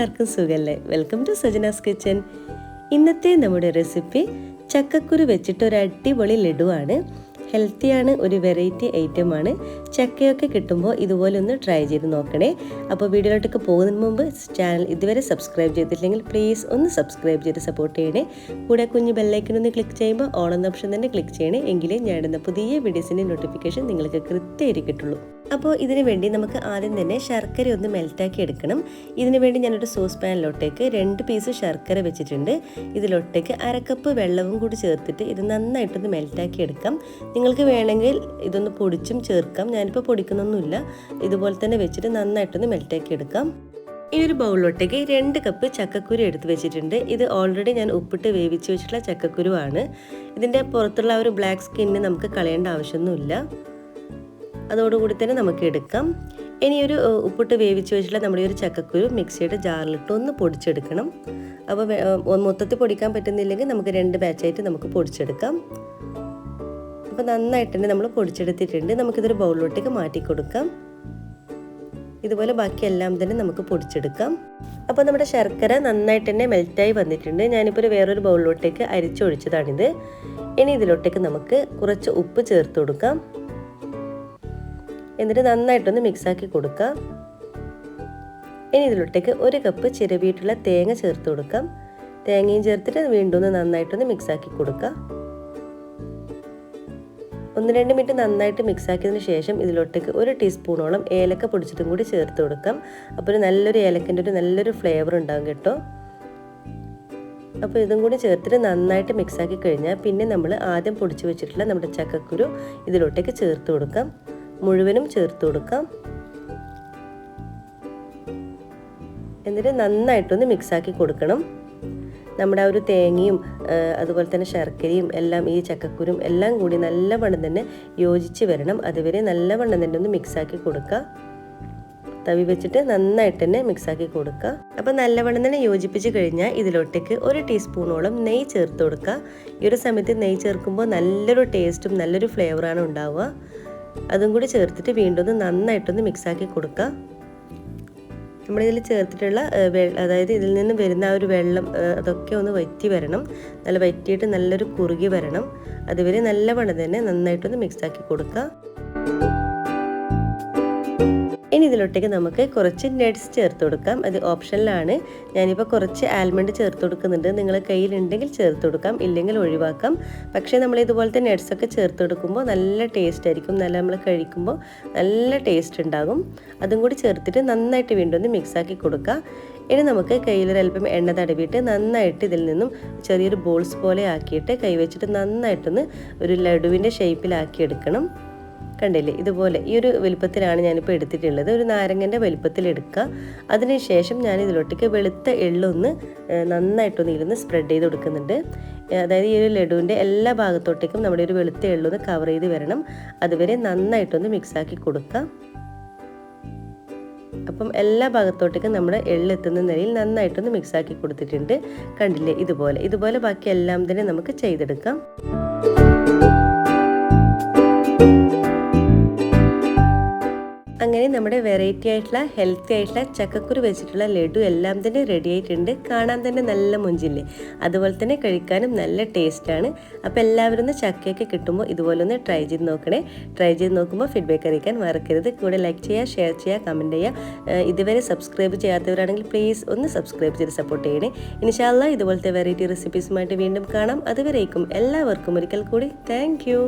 എല്ലാവർക്കും സുഖല്ലേ? Welcome to Sajina's kitchen. ഇന്നത്തെ നമ്മുടെ റെസിപ്പി ചക്കക്കുരു വെച്ചിട്ട് ഒരു അടിപൊളി ലഡുവാണ്. ഹെൽത്തിയാണ്, ഒരു വെറൈറ്റി ഐറ്റമാണ്. ചക്കയൊക്കെ കിട്ടുമ്പോൾ ഇതുപോലെ ഒന്ന് ട്രൈ ചെയ്ത് നോക്കണേ. അപ്പോൾ വീഡിയോയിലോട്ടൊക്കെ പോകുന്നതിന് മുമ്പ് ചാനൽ ഇതുവരെ സബ്സ്ക്രൈബ് ചെയ്തിട്ടില്ലെങ്കിൽ പ്ലീസ് ഒന്ന് സബ്സ്ക്രൈബ് ചെയ്ത് സപ്പോർട്ട് ചെയ്യണേ. കൂടെ കുഞ്ഞ് ബെല്ലൈക്കനൊന്ന് ക്ലിക്ക് ചെയ്യുമ്പോൾ ഓൾ എന്ന ഓപ്ഷൻ തന്നെ ക്ലിക്ക് ചെയ്യണേ. എങ്കിലേ ഞാൻ ഇടുന്ന പുതിയ വീഡിയോസിൻ്റെ നോട്ടിഫിക്കേഷൻ നിങ്ങൾക്ക് കൃത്യമായിട്ട് കിട്ടുള്ളൂ. അപ്പോൾ ഇതിനു വേണ്ടി നമുക്ക് ആദ്യം തന്നെ ശർക്കര ഒന്ന് മെൽറ്റാക്കി എടുക്കണം. ഇതിനു വേണ്ടി ഞാനൊരു സോസ് പാനിലോട്ടേക്ക് 2 പീസ് ശർക്കര വെച്ചിട്ടുണ്ട്. ഇതിലോട്ടേക്ക് 1/2 കപ്പ് വെള്ളവും കൂടി ചേർത്തിട്ട് ഇത് നന്നായിട്ടൊന്ന് മെൽറ്റാക്കി എടുക്കാം. നിങ്ങൾക്ക് വേണമെങ്കിൽ ഇതൊന്ന് പൊടിച്ചും ചേർക്കാം. ഞാനിപ്പോൾ പൊടിക്കുന്നൊന്നുമില്ല. ഇതുപോലെ തന്നെ വെച്ചിട്ട് നന്നായിട്ടൊന്ന് മെൽറ്റാക്കി എടുക്കാം. ഈ ഒരു ബൗളിലോട്ടേക്ക് 2 കപ്പ് ചക്കക്കുരു എടുത്ത് വെച്ചിട്ടുണ്ട്. ഇത് ഓൾറെഡി ഞാൻ ഉപ്പിട്ട് വേവിച്ച് വെച്ചിട്ടുള്ള ചക്കക്കുരുവാണ്. ഇതിൻ്റെ പുറത്തുള്ള ഒരു ബ്ലാക്ക് സ്കിന്ന് നമുക്ക് കളയേണ്ട ആവശ്യമൊന്നുമില്ല. അതോടുകൂടി തന്നെ നമുക്ക് എടുക്കാം. ഇനി ഒരു ഉപ്പിട്ട് വേവിച്ച് വെച്ചിട്ടുള്ള നമ്മുടെ ഒരു ചക്കക്കുരു മിക്സിയുടെ ജാറിലിട്ട് ഒന്ന് പൊടിച്ചെടുക്കണം. അപ്പോൾ മൊത്തത്തിൽ പൊടിക്കാൻ പറ്റുന്നില്ലെങ്കിൽ നമുക്ക് 2 ബാച്ചായിട്ട് നമുക്ക് പൊടിച്ചെടുക്കാം. അപ്പോൾ നന്നായിട്ട് തന്നെ നമ്മൾ പൊടിച്ചെടുത്തിട്ടുണ്ട്. നമുക്കിതൊരു ബൗളിലോട്ടേക്ക് മാറ്റി കൊടുക്കാം. ഇതുപോലെ ബാക്കിയെല്ലാം തന്നെ നമുക്ക് പൊടിച്ചെടുക്കാം. അപ്പോൾ നമ്മുടെ ശർക്കര നന്നായിട്ട് തന്നെ മെൽറ്റായി വന്നിട്ടുണ്ട്. ഞാനിപ്പോൾ വേറൊരു ബൗളിലോട്ടേക്ക് അരിച്ചൊഴിച്ചതാണിത്. ഇനി ഇതിലോട്ടേക്ക് നമുക്ക് കുറച്ച് ഉപ്പ് ചേർത്ത് കൊടുക്കാം. എന്നിട്ട് നന്നായിട്ടൊന്ന് മിക്സാക്കി കൊടുക്കാം. ഇനി ഇതിലോട്ടേക്ക് 1 കപ്പ് ചിരവിയിട്ടുള്ള തേങ്ങ ചേർത്ത് കൊടുക്കാം. തേങ്ങയും ചേർത്തിട്ട് വീണ്ടും ഒന്ന് നന്നായിട്ടൊന്ന് മിക്സാക്കി കൊടുക്കാം. 1-2 മിനിറ്റ് നന്നായിട്ട് മിക്സാക്കിയതിന് ശേഷം ഇതിലോട്ടേക്ക് 1 ടീസ്പൂണോളം ഏലക്ക പൊടിച്ചിട്ടും കൂടി ചേർത്ത് കൊടുക്കാം. അപ്പോൾ നല്ലൊരു ഏലക്കൻ്റെ ഒരു നല്ലൊരു ഫ്ലേവർ ഉണ്ടാകും കേട്ടോ. അപ്പോൾ ഇതും കൂടി ചേർത്തിട്ട് നന്നായിട്ട് മിക്സാക്കി കഴിഞ്ഞാൽ പിന്നെ നമ്മൾ ആദ്യം പൊടിച്ച് വെച്ചിട്ടുള്ള നമ്മുടെ ചക്കക്കുരു ഇതിലോട്ടേക്ക് ചേർത്ത് കൊടുക്കാം. മുഴുവനും ചേർത്ത് കൊടുക്കാം. എന്നിട്ട് നന്നായിട്ടൊന്ന് മിക്സാക്കി കൊടുക്കണം. നമ്മുടെ ആ ഒരു തേങ്ങയും അതുപോലെ തന്നെ ശർക്കരയും എല്ലാം ഈ ചക്കക്കുരും എല്ലാം കൂടി നല്ലവണ്ണം തന്നെ യോജിച്ച് വരണം. അതുവരെ നല്ലവണ്ണം തന്നെ ഒന്ന് മിക്സാക്കി കൊടുക്കുക. തവി വെച്ചിട്ട് നന്നായിട്ട് തന്നെ മിക്സാക്കി കൊടുക്കുക. അപ്പോൾ നല്ലവണ്ണം തന്നെ യോജിപ്പിച്ച് കഴിഞ്ഞാൽ ഇതിലോട്ടേക്ക് 1 ടീസ്പൂണോളം നെയ്യ് ചേർത്ത് കൊടുക്കുക. ഈ ഒരു സമയത്ത് നെയ്യ് ചേർക്കുമ്പോൾ നല്ലൊരു ടേസ്റ്റും നല്ലൊരു ഫ്ലേവറാണ് ഉണ്ടാവുക. അതും കൂടി ചേർത്തിട്ട് വീണ്ടും ഒന്ന് നന്നായിട്ടൊന്ന് മിക്സാക്കി കൊടുക്കുക. നമ്മളിതിൽ ചേർത്തിട്ടുള്ള അതായത് ഇതിൽ നിന്ന് വരുന്ന ആ ഒരു വെള്ളം അതൊക്കെ ഒന്ന് വറ്റി വരണം. നല്ല വറ്റിയിട്ട് നല്ലൊരു കുറുകി വരണം. അതുവരെ നല്ലവണ്ണം തന്നെ നന്നായിട്ടൊന്ന് മിക്സാക്കി കൊടുക്കുക. ഇനി ഇതിലോട്ടേക്ക് നമുക്ക് കുറച്ച് നട്ട്സ് ചേർത്ത് കൊടുക്കാം. അത് ഓപ്ഷനിലാണ്. ഞാനിപ്പോൾ കുറച്ച് ആൽമണ്ട് ചേർത്ത് കൊടുക്കുന്നുണ്ട്. നിങ്ങളുടെ കയ്യിലുണ്ടെങ്കിൽ ചേർത്ത് കൊടുക്കാം, ഇല്ലെങ്കിൽ ഒഴിവാക്കാം. പക്ഷേ നമ്മൾ ഇതുപോലത്തെ നട്ട്സൊക്കെ ചേർത്ത് കൊടുക്കുമ്പോൾ നല്ല ടേസ്റ്റ് ആയിരിക്കും. നമ്മൾ കഴിക്കുമ്പോൾ നല്ല ടേസ്റ്റ് ഉണ്ടാകും. അതും കൂടി ചേർത്തിട്ട് നന്നായിട്ട് വീണ്ടും ഒന്ന് മിക്സാക്കി കൊടുക്കുക. ഇനി നമുക്ക് കയ്യിലൊരൽപ്പം എണ്ണ തടവിയിട്ട് നന്നായിട്ട് ഇതിൽ നിന്നും ചെറിയൊരു ബോൾസ് പോലെ ആക്കിയിട്ട് കൈവച്ചിട്ട് നന്നായിട്ടൊന്ന് ഒരു ലഡുവിൻ്റെ ഷേപ്പിലാക്കി എടുക്കണം. കണ്ടില്ലേ, ഇതുപോലെ ഈ ഒരു വലുപ്പത്തിലാണ് ഞാനിപ്പോൾ എടുത്തിട്ടുള്ളത്. ഒരു നാരങ്ങൻ്റെ വലുപ്പത്തിൽ എടുക്കുക. അതിനുശേഷം ഞാൻ ഇതിലോട്ടേക്ക് വെളുത്ത എള്ളൊന്ന് നന്നായിട്ടൊന്ന് ഇരുന്ന് സ്പ്രെഡ് ചെയ്ത് കൊടുക്കുന്നുണ്ട്. അതായത് ഈ ഒരു ലഡുവിൻ്റെ എല്ലാ ഭാഗത്തോട്ടേക്കും നമ്മുടെ ഒരു വെളുത്ത എള്ളൊന്ന് കവർ ചെയ്ത് വരണം. അതുവരെ നന്നായിട്ടൊന്ന് മിക്സാക്കി കൊടുക്കുക. അപ്പം എല്ലാ ഭാഗത്തോട്ടേക്കും നമ്മുടെ എള്ളെത്തുന്ന നിലയിൽ നന്നായിട്ടൊന്ന് മിക്സാക്കി കൊടുത്തിട്ടുണ്ട്. കണ്ടില്ലേ, ഇതുപോലെ ബാക്കി എല്ലാം തന്നെ നമുക്ക് ചെയ്തെടുക്കാം. അങ്ങനെ നമ്മുടെ വെറൈറ്റി ആയിട്ടുള്ള ഹെൽത്തി ആയിട്ടുള്ള ചക്കക്കുരു വെച്ചിട്ടുള്ള ലഡു എല്ലാം തന്നെ റെഡി ആയിട്ടുണ്ട്. കാണാൻ തന്നെ നല്ല മുഞ്ചില്ലേ, അതുപോലെ തന്നെ കഴിക്കാനും നല്ല ടേസ്റ്റാണ്. അപ്പോൾ എല്ലാവരും ഒന്ന് ചക്കയൊക്കെ കിട്ടുമ്പോൾ ഇതുപോലെ ഒന്ന് ട്രൈ ചെയ്ത് നോക്കണേ. ട്രൈ ചെയ്ത് നോക്കുമ്പോൾ ഫീഡ്ബാക്ക് അറിയിക്കാൻ മറക്കരുത്. കൂടെ ലൈക്ക് ചെയ്യുക, ഷെയർ ചെയ്യുക, കമൻറ്റ് ചെയ്യുക. ഇതുവരെ സബ്സ്ക്രൈബ് ചെയ്യാത്തവരാണെങ്കിൽ പ്ലീസ് ഒന്ന് സബ്സ്ക്രൈബ് ചെയ്ത് സപ്പോർട്ട് ചെയ്യണേ. ഇൻഷാ അല്ലാഹ് ഇതുപോലത്തെ വെറൈറ്റി റെസിപ്പീസുമായിട്ട് വീണ്ടും കാണാം. അതുവരേക്കും എല്ലാവർക്കും ഒരിക്കൽ കൂടി താങ്ക് യു.